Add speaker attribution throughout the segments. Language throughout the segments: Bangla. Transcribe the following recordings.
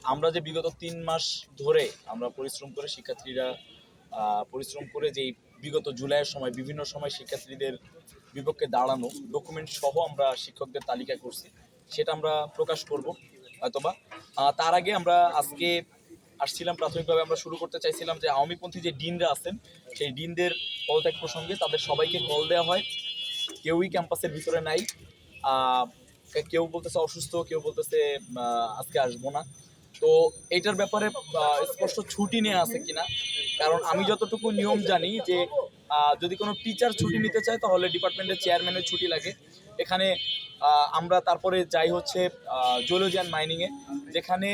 Speaker 1: আমরা যে বিগত ৩ মাস ধরে আমরা পরিশ্রম করে শিক্ষার্থীরা পরিশ্রম করে যেই বিগত জুলাইয়ের সময় বিভিন্ন সময় শিক্ষার্থীদের বিপক্ষে দাঁড়ানো ডকুমেন্ট সহ আমরা শিক্ষকদের তালিকা করছি, সেটা আমরা প্রকাশ করব হয়তোবা। তার আগে আমরা আজকে আসছিলাম, প্রাথমিকভাবে আমরা শুরু করতে চাইছিলাম যে আওয়ামীপন্থী যে ডিনরা আছেন সেই ডিনদের পদত্যাগ প্রসঙ্গে তাদের সবাইকে কল দেওয়া হয়, কেউই ক্যাম্পাসের ভিতরে নাই। কেউ বলতেছে অসুস্থ, কেউ বলতেছে আজকে আসবো না। তো এইটার ব্যাপারে স্পষ্ট ছুটি নেওয়া আছে কিনা, কারণ আমি যতটুকু নিয়ম জানি যে যদি কোনো টিচার ছুটি নিতে চায় তাহলে ডিপার্টমেন্টের চেয়ারম্যানের ছুটি লাগে। এখানে আমরা তারপরে যাই হচ্ছে জুওলজি অ্যান্ড মাইনিংয়ে, যেখানে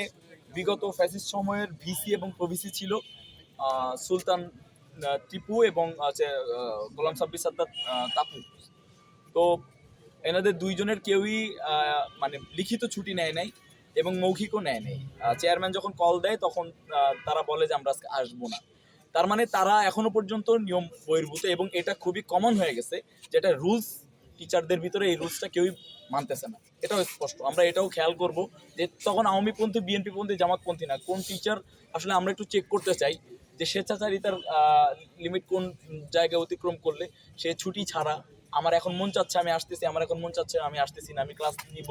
Speaker 1: বিগত ফ্যাসিস্ট সময়ের ভিসি এবং প্রভিসি ছিল সুলতান টিপু এবং গোলাম সাব্বির সাদ্দাত তাপু। তো এনাদের দুইজনের কেউই মানে লিখিত ছুটি নেয় নাই এবং মৌখিকও নেয় নেই। চেয়ারম্যান যখন কল দেয় তখন তারা বলে যে আমরা আজকে আসবো না। তার মানে তারা এখনো পর্যন্ত নিয়ম বহির্ভূত, এবং এটা খুবই কমন হয়ে গেছে, যেটা রুলস টিচারদের ভিতরে এই রুলসটা কেউই মানতেছে না। এটাও স্পষ্ট, আমরা এটাও খেয়াল করব যে তখন আওয়ামীপন্থী, বিএনপিপন্থী, জামাতপন্থী না, কোন টিচার আসলে আমরা একটু চেক করতে চাই যে স্বেচ্ছাচারিতার লিমিট কোন জায়গায় অতিক্রম করলে সে ছুটি ছাড়া আমার এখন মন চাচ্ছে আমি আসতেছি, আমার এখন মন চাচ্ছে আমি আসতেছি না, আমি ক্লাস নিব,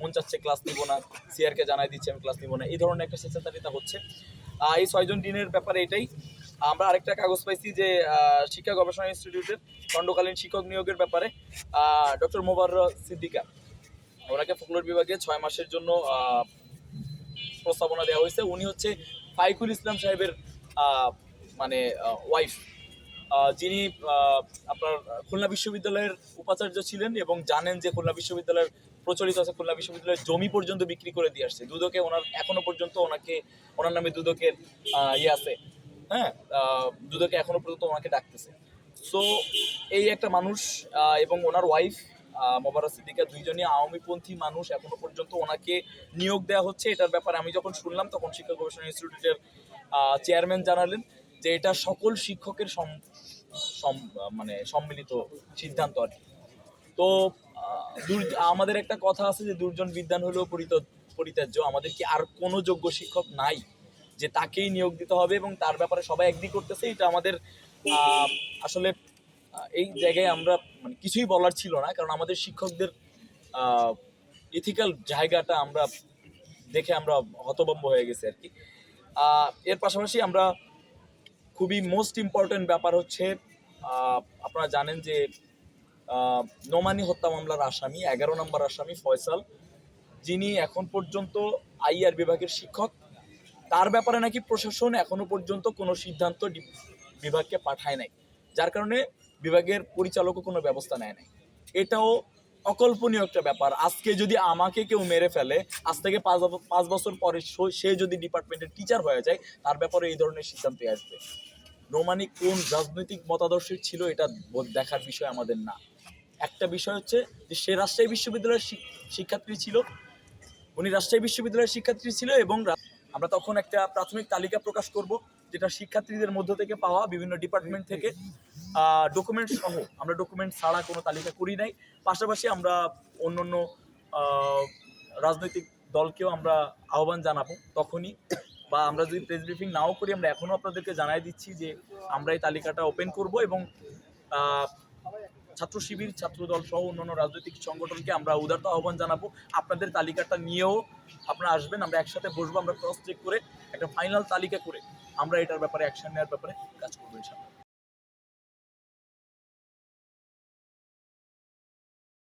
Speaker 1: মন চাচ্ছে ক্লাস নিব না, সিআরকে জানাই দিচ্ছি আমি ক্লাস নিব না, এই ধরনের একটা স্বেচ্ছাচারিতা হচ্ছে। এই 6 জন ডিনের ব্যাপারে এটাই। আমরা আরেকটা কাগজ পাইছি যে শিক্ষা গবেষণা ইনস্টিটিউটের খণ্ডকালীন শিক্ষক নিয়োগের ব্যাপারে ডক্টর মোবাররহ সিদ্দিকা, ওনাকে ফোকলোর বিভাগে 6 মাসের জন্য প্রস্তাবনা দেওয়া হয়েছে। উনি হচ্ছে ফাইকুল ইসলাম সাহেবের মানে ওয়াইফ, যিনি আপনার খুলনা বিশ্ববিদ্যালয়ের উপাচার্য ছিলেন এবং জানেন যে খুলনা বিশ্ববিদ্যালয়ের প্রচলিত আছে, খুলনা বিশ্ববিদ্যালয়ের জমি পর্যন্ত বিক্রি করে দিয়ে আসছে দুদকে। ওনার এখনো পর্যন্ত ওনার নামে দুদকের ইয়ে আছে, হ্যাঁ, দুদকে এখনো পর্যন্ত ওনাকে ডাকতেছে। সো এই একটা মানুষ এবং ওনার ওয়াইফ মোবাররহ সিদ্দিকা দুইজনই আওয়ামীপন্থী মানুষ, এখনো পর্যন্ত ওনাকে নিয়োগ দেওয়া হচ্ছে। এটার ব্যাপারে আমি যখন শুনলাম তখন শিক্ষা গবেষণা ইনস্টিটিউটের চেয়ারম্যান জানালেন যে এটা সকল শিক্ষকের মানে সম্মিলিত সিদ্ধান্ত আর কি। তো আমাদের একটা কথা আছে যে দুর্জন বিদ্বান হলেও পরিত্যাজ্য। আমাদের কি আর কোনো যোগ্য শিক্ষক নাই যে তাকেই নিয়োগ দিতে হবে এবং তার ব্যাপারে সবাই এগ্রি করতেছে? এটা আমাদের আসলে এই জায়গায় আমরা মানে কিছুই বলার ছিল না, কারণ আমাদের শিক্ষকদের ইথিক্যাল জায়গাটা আমরা দেখে আমরা হতভম্ব হয়ে গেছি আর কি। এর পাশাপাশি আমরা খুবই মোস্ট ইম্পর্টেন্ট ব্যাপার হচ্ছে, আপনারা জানেন যে নোমানি হত্যা মামলার আসামি 11 নম্বর আসামি ফয়সাল, যিনি এখন পর্যন্ত আইআর বিভাগের শিক্ষক, তার ব্যাপারে নাকি প্রশাসন এখনো পর্যন্ত কোনো সিদ্ধান্ত বিভাগকে পাঠায় নাই, যার কারণে বিভাগের পরিচালকও কোনো ব্যবস্থা নেয় নাই। এটাও অকল্পনীয় একটা ব্যাপার। আজকে যদি আমাকে কেউ মেরে ফেলে, আজ থেকে 5 বছর পরে সে যদি ডিপার্টমেন্টের টিচার হয়ে যায়, তার ব্যাপারে এই ধরনের সিদ্ধান্ত আসবে। নোমানি কোন রাজনৈতিক মতাদর্শের ছিল এটা দেখার বিষয় আমাদের না। একটা বিষয় হচ্ছে যে সে রাজশাহী বিশ্ববিদ্যালয়ের শিক্ষার্থী ছিল, উনি রাজশাহী বিশ্ববিদ্যালয়ের শিক্ষার্থী ছিল এবং আমরা তখন একটা প্রাথমিক তালিকা প্রকাশ করব, যেটা শিক্ষার্থীদের মধ্য থেকে পাওয়া বিভিন্ন ডিপার্টমেন্ট থেকে ডকুমেন্ট সহ। আমরা ডকুমেন্ট ছাড়া কোনো তালিকা করি নাই। পাশাপাশি আমরা অন্য রাজনৈতিক দলকেও আমরা আহ্বান জানাবো তখনই, বা আমরা যদি প্রেস ব্রিফিং নাও করি, আমরা এখনও আপনাদেরকে জানাই দিচ্ছি যে আমরা এই তালিকাটা ওপেন করব এবং ছাত্র শিবির, ছাত্রদল সহ অন্যান্য রাজনৈতিক সংগঠনকে আমরা উদারত আহ্বান জানাবো, আপনাদের তালিকাটা নিয়েও আপনারা আসবেন, আমরা একসাথে বসবো, আমরা ক্রস চেক করে একটা ফাইনাল তালিকা করে আমরা এটার ব্যাপারে অ্যাকশন নেওয়ার ব্যাপারে কাজ করব।